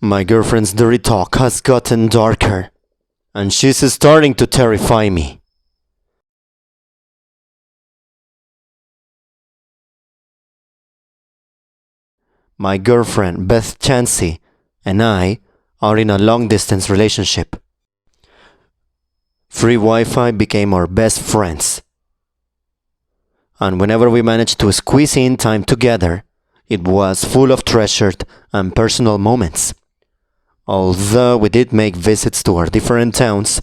My girlfriend's dirty talk has gotten darker, and she's starting to terrify me. My girlfriend, Beth Chansey, and I are in a long-distance relationship. Free Wi-Fi became our best friends. And whenever we managed to squeeze in time together, it was full of treasured and personal moments. Although we did make visits to our different towns,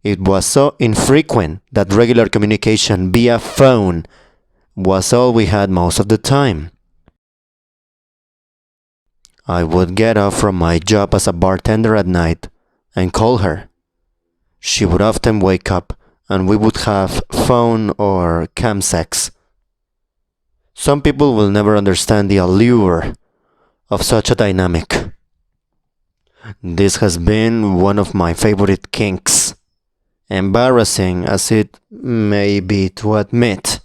it was so infrequent that regular communication via phone was all we had most of the time. I would get off from my job as a bartender at night and call her. She would often wake up and we would have phone or cam sex. Some people will never understand the allure of such a dynamic. This has been one of my favorite kinks, embarrassing as it may be to admit.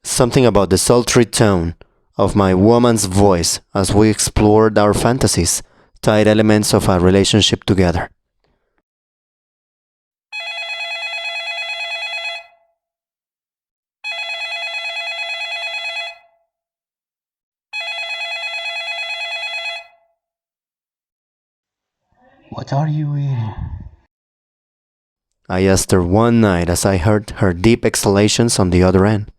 Something about the sultry tone of my woman's voice as we explored our fantasies tied elements of our relationship together. What are you eating? I asked her one night as I heard her deep exhalations on the other end.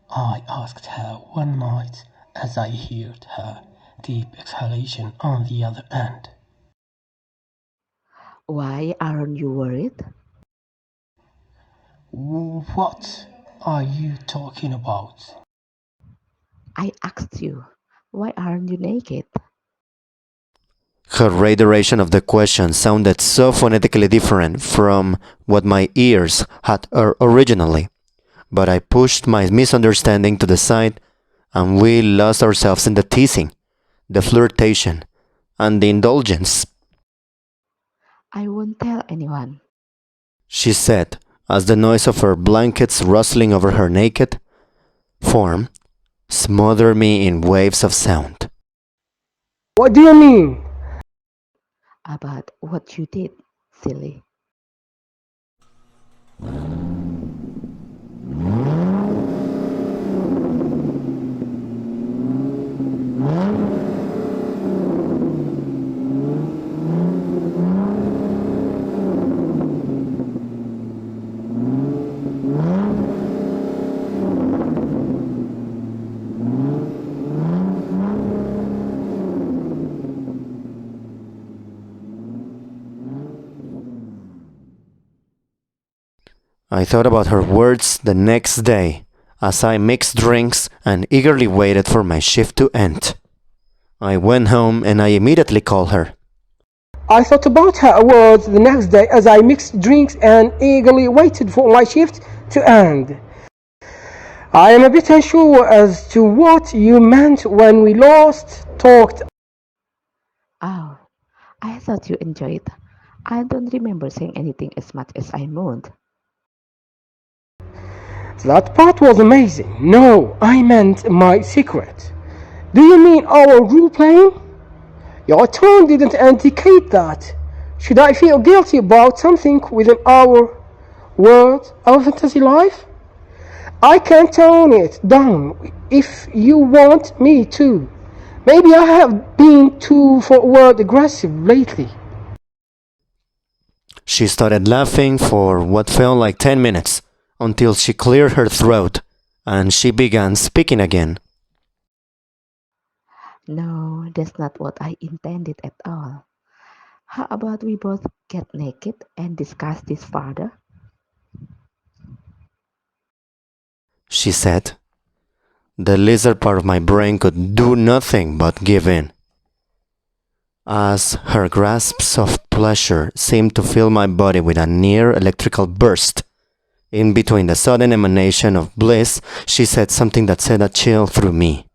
I asked her one night as I heard her deep exhalation on the other end. Why aren't you worried? What are you talking about? I asked you, why aren't you naked? Her reiteration of the question sounded so phonetically different from what my ears had heard originally, but I pushed my misunderstanding to the side and we lost ourselves in the teasing, the flirtation, and the indulgence. I won't tell anyone, She said, as the noise of her blankets rustling over her naked form smothered me in waves of sound. What do you mean? about what you did, silly. I thought about her words the next day as I mixed drinks and eagerly waited for my shift to end. I went home and I immediately called her. I thought about her words the next day as I mixed drinks and eagerly waited for my shift to end. I am a bit unsure as to what you meant when we last talked. Oh, I thought you enjoyed. I don't remember saying anything as much as I moaned. That part was amazing. No, I meant my secret. Do you mean our role playing? Your tone didn't indicate that. Should I feel guilty about something within our world, our fantasy life? I can tone it down if you want me to. Maybe I have been too forward aggressive lately. She started laughing for what felt like 10 minutes until she cleared her throat and she began speaking again. No, that's not what I intended at all. How about we both get naked and discuss this further? She said. The lizard part of my brain could do nothing but give in, as her grasps of pleasure seemed to fill my body with a near electrical burst. In between the sudden emanation of bliss, she said something that sent a chill through me.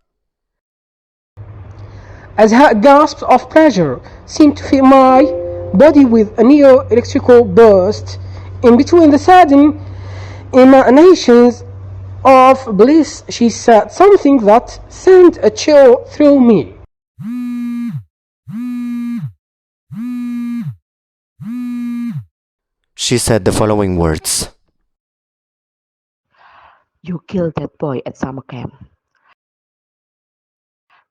As her gasps of pleasure seemed to fill my body with a near electrical burst, in between the sudden emanations of bliss, she said something that sent a chill through me. She said the following words. You killed that boy at summer camp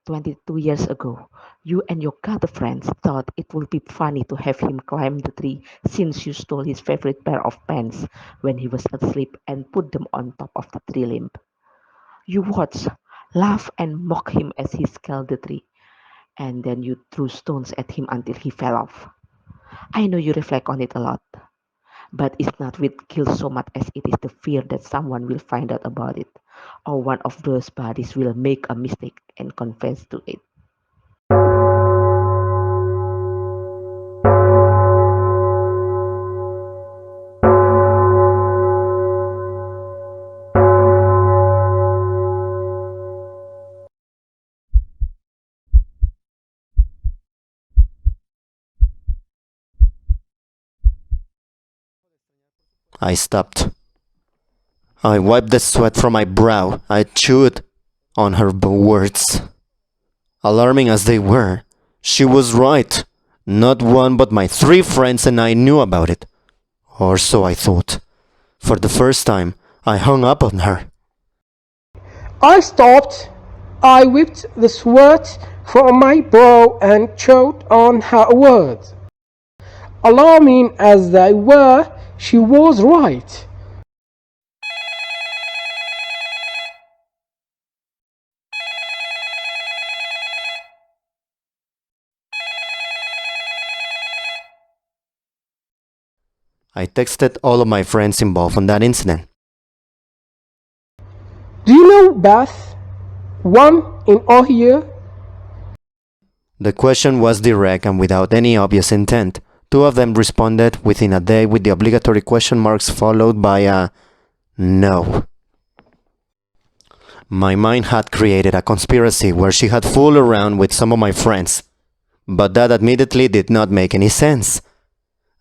22 years ago. You and your girlfriends thought it would be funny to have him climb the tree since you stole his favorite pair of pants when he was asleep and put them on top of the tree limb. You watched, laughed, and mocked him as he scaled the tree, and then you threw stones at him until he fell off. I know you reflect on it a lot, but it's not with guilt so much as it is the fear that someone will find out about it, or one of those buddies will make a mistake and confess to it. I stopped. I wiped the sweat from my brow. I chewed on her words. Alarming as they were, she was right. Not one but my 3 friends and I knew about it. Or so I thought. For the first time, I hung up on her. I stopped. I wiped the sweat from my brow and choked on her words. Alarming as they were, she was right. I texted all of my friends involved in that incident. Do you know Beth? One in Ohio? The question was direct and without any obvious intent. 2 of them responded within a day with the obligatory question marks followed by a no. My mind had created a conspiracy where she had fooled around with some of my friends, but that admittedly did not make any sense.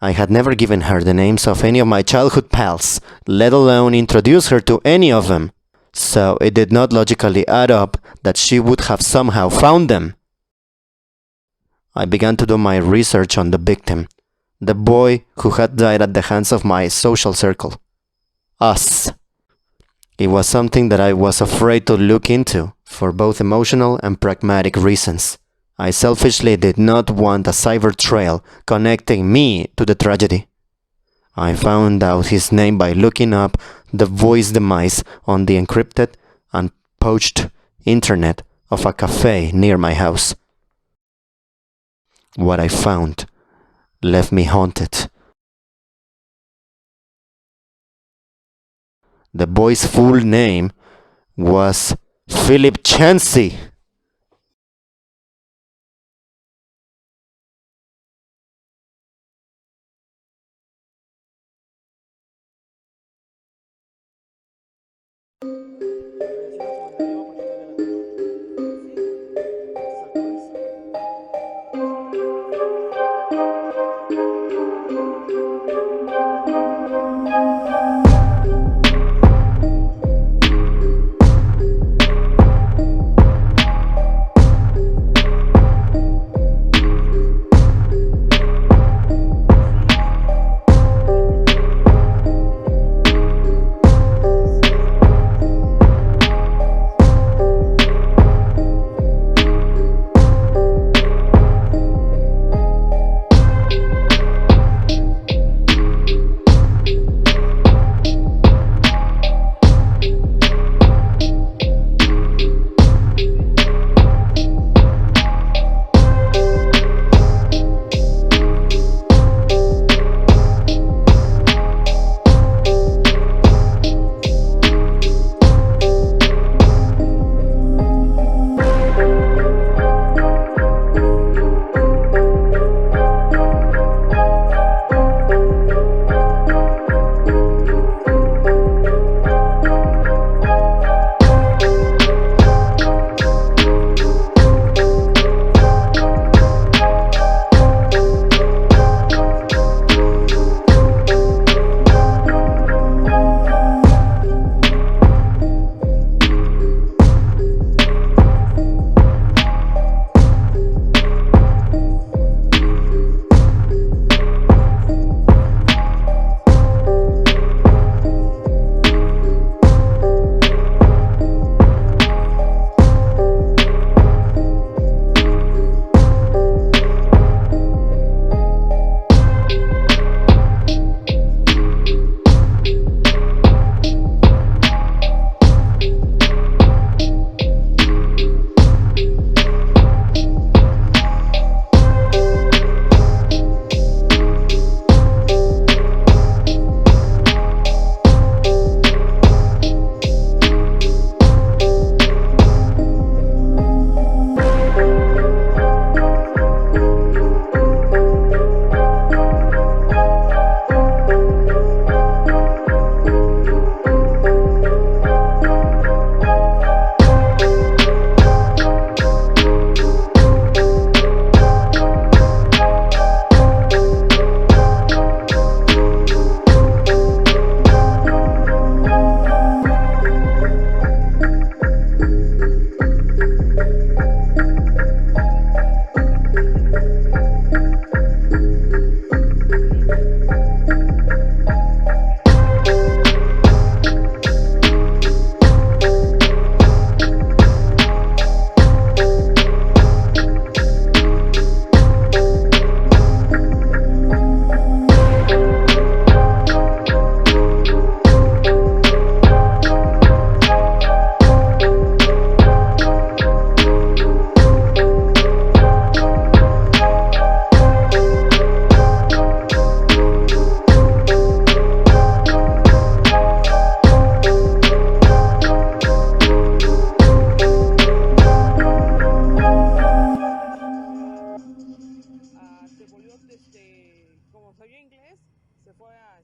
I had never given her the names of any of my childhood pals, let alone introduce her to any of them, so it did not logically add up that she would have somehow found them. I began to do my research on the victim, the boy who had died at the hands of my social circle. Us. It was something that I was afraid to look into, for both emotional and pragmatic reasons. I selfishly did not want a cyber trail connecting me to the tragedy. I found out his name by looking up the voice demise on the encrypted and poached internet of a cafe near my house. What I found left me haunted. The boy's full name was Philip Chansey. oyó inglés, se fue a